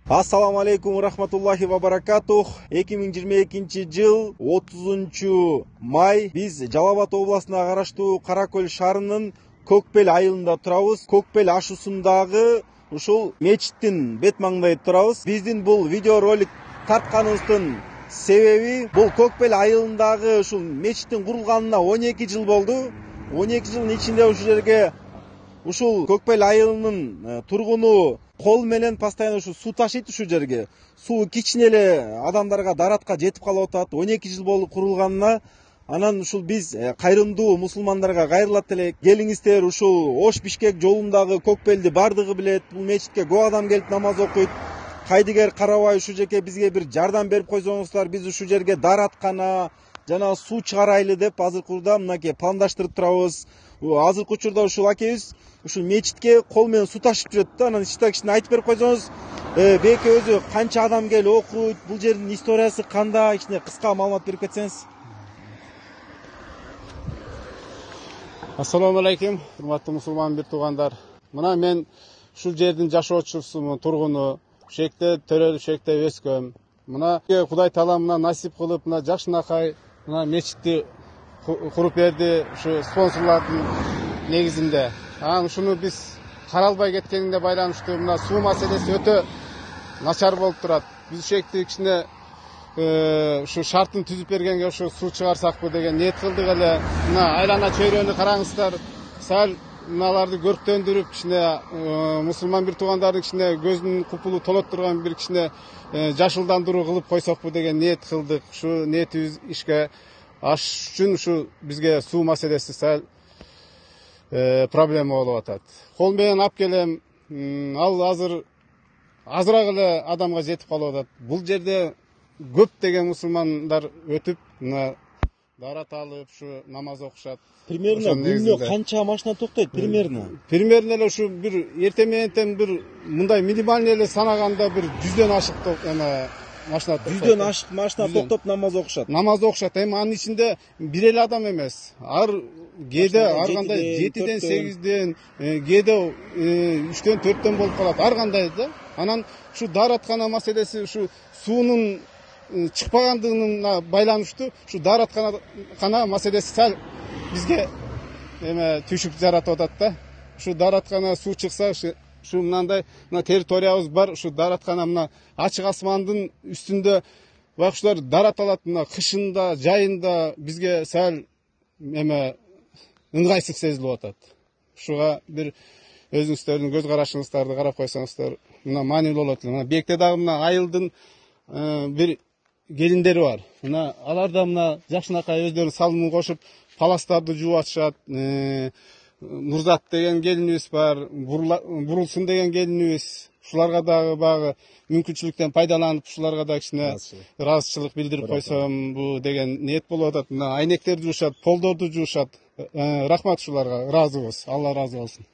Assalamu alaikum rahmatulлахи ва баракатух. 2022 жыл 30 май биз Жалал Абад областына караштуу Каракөл шаарынын Көкбел айылында турабыз. Көкбел ашуусундагы ушул мечиттин бет маңдайында турабыз. Биздин бул видео ролик тартканыбыздын себеби бул Көкбел айылындагы ушул мечиттин курулганына 12 жыл болду. 12 жылдын ичинде ушул жерге ушул Көкбел айылынын тургуну кол менен постоянно ушу суу ташыйт. Ушул жерге суу кичине эле адамдарга даратка жетип калып атат. 12 жыл болду курулганына. Анан ушул биз кайрымдуу мусулмандарга кайрылат элек. Келиңиздер, ушул Ош Бишкек жолундагы Көкбелди бардыгы билет. Бул мечитке көп адам келип намаз окуйт. Кайдыгер карабай ушул жерге бизге бир жардам берип койсоңуздар, биз ушул жерге дараткана жана суу чыгарайлы деп азыркы учурда мынакей пландаштырып турабыз. Азыркы учурда ушул акебиз ушул мечитке кол менен суу ташып жүрөт да. Анан кичине айтып берип койсоңуз, беке өзү канча адам келип окуйт, бул жердин историясы кандай, кичине кыска маалымат берип кетсеңиз. Assalamu alaikum, урматтуу мусулман бир туугандар. Мына мен ушул жердин жашоочусумун, тургуну, ушекте төрөлүп, ушекте өскөм. Мына Кудай Таала мына насип кылып, мына жакшынакай мына мечитти куруп берди, ушу спонсорлордун негизинде. Анан ушуну биз каралбай кеткенине байланыштуу мына суу маселеси өтө начар болуп турат. Биз ушекти кичине ушу шартын түзүп бергенге ушу суу чыгарсакпы деген ниет кылдык эле. Мына айлана чөйрөнү караңыздар. Сал мыналарды көрктөндүрүп, кичине мусулман бир туугандардын кичине көзүнүн купулу толот турган бир кичине жашылдандыруу кылып койсокпу деген ниет кылдык. Ушу ниетибиз ишке ашыш үчүн ушу бизге суу маселеси сал проблема болуп атат. Кол менен алып келем, ал азыраак эле адамга жетип калып атат. Бул жерде көптөгөн мусулмандар өтүп, мына дарат алып, ушу намаз окушат. Примерно күнүнө канча машина токтойт примерно? Примерно эле ушу бир эртең менен бир мындай минимальный эле санаганда бир 100дөн ашык машина токтойт. 100дөн ашык машина токтоп намаз окушат. Намаз окушат. Эми анын ичинде бир эле адам эмес. Кээде ар кандай 7ден 8ден, кээде 3дөн 4дөн болуп калат. Ар кандай да. Анан ушу дараткана маселеси ушу суунун чыкпагандыгына байланыштуу ушу дараткана маселеси сал бизге түйшүк жаратып атат да. Ушу дараткана суу чыкса, ушу мындай мына территориябыз бар, ушу дараткана мына ачык асмандын үстүндө байкуштар дарат алат. Мына кышында, жайында бизге сал ыңгайсыз сезилип атат. Ушуга бир өзүңүздөрдүн көз карашыңыздарды карап койсоңуздар мына маанилүү болот эле. Мына бекте дагы мына айылдын бир келиндери бар. Мына алар да мына жакшынакай өздөрүнүн салымын кошуп паластарды жууп атышат. Нурзат деген келинибиз бар, Бурулсун деген келинибиз. Ушуларга дагы багы мүмкүнчүлүктөн пайдаланып, ушуларга да кичине ыраазычылык билдирип койсом бу деген ниет болуп атат. Мына айнектерди жуушат, полдорду жуушат. Рахмат ушуларга, ыраазыбыз. Алла ыраазы болсун.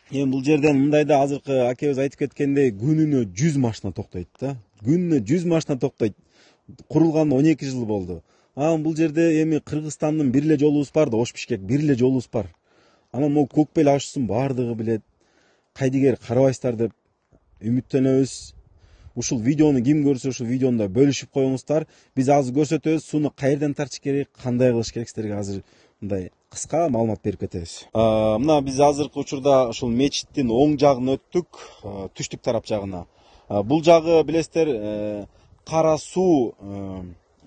Эми бул жерден мындай да азыркы акебиз айтып кеткендей күнүнө 100 машина токтойт да. Күнүнө 100 машина токтойт. Курулганына 12 жыл болду. Анан бул жерде эми Кыргызстандын бир эле жолубуз бар да, Ош Бишкек бир эле жолубуз бар. Анан могу Көкбел ашуусун бардыгы билет. Кайдыгер карабайсыздар деп үмүттөнөбүз. Ушул видеону ким көрсө ушул видеону да бөлүшүп коюңуздар. Биз азыр көрсөтөбүз сууну каерден тартыш керек, кандай кылыш керек, силерге азыр мындай кыска маалымат берип кетебиз. Мына биз азыркы учурда ушул мечиттин оң жагына өттүк, түштүк тарап жагына. Бул жагы билесиздер, кара суу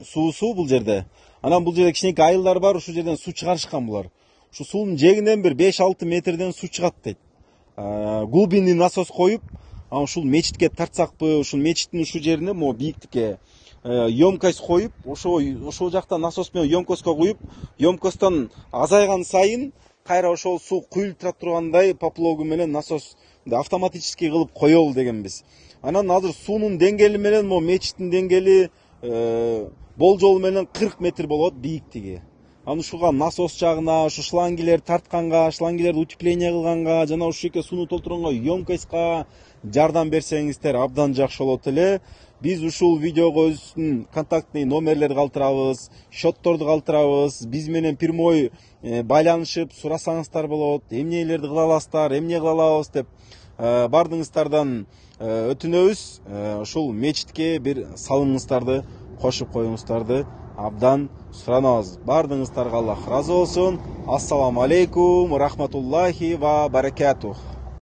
суусу бул жерде. Анан бул жерде кичинекей айылдар бар, ушул жерден суу чыгарышкан булар. Ушу суунун жээгинен бир 5-6 метрден суу чыгат дейт. Глубинный насос коюп, ушул мечитке тартсакпы, ушул мечиттин ушул жерине могу бийиктикке емкость коюп, ошол жакта насос менен емкостко куюп, емкосттон азайган сайын кайра ошол суу куюлтура тургандай поплогу менен насос автоматически кылып коебул дегенбиз. Анан азыр суунун деңгээли менен могу мечиттин деңгээли болжол менен 40 метр болот бийиктиги. Анан ушуга насос жагына, ушу шлангилер тартканга, шлангилерди утепление кылганга, жана ушул жерге сууну толтурганга, емкостка жардам берсеңиздер абдан жакшы болот эле. Биз ушул видеого өзүбүздүн контактный номерлерди калтырабыз, счетторду калтырабыз. Биз менен прямой байланышып сурасаңыздар болот. Эмнелерди кыла аласыздар, эмне кыла алабыз деп Бардыңыздардан өтүнөбүз, ушул мечитке бир салымыңыздарды кошуп коюңуздарды абдан суранабыз. Бардыңыздарга Аллах разы болсун. Ассаламу алейкум, рахматуллахи ва баракатух.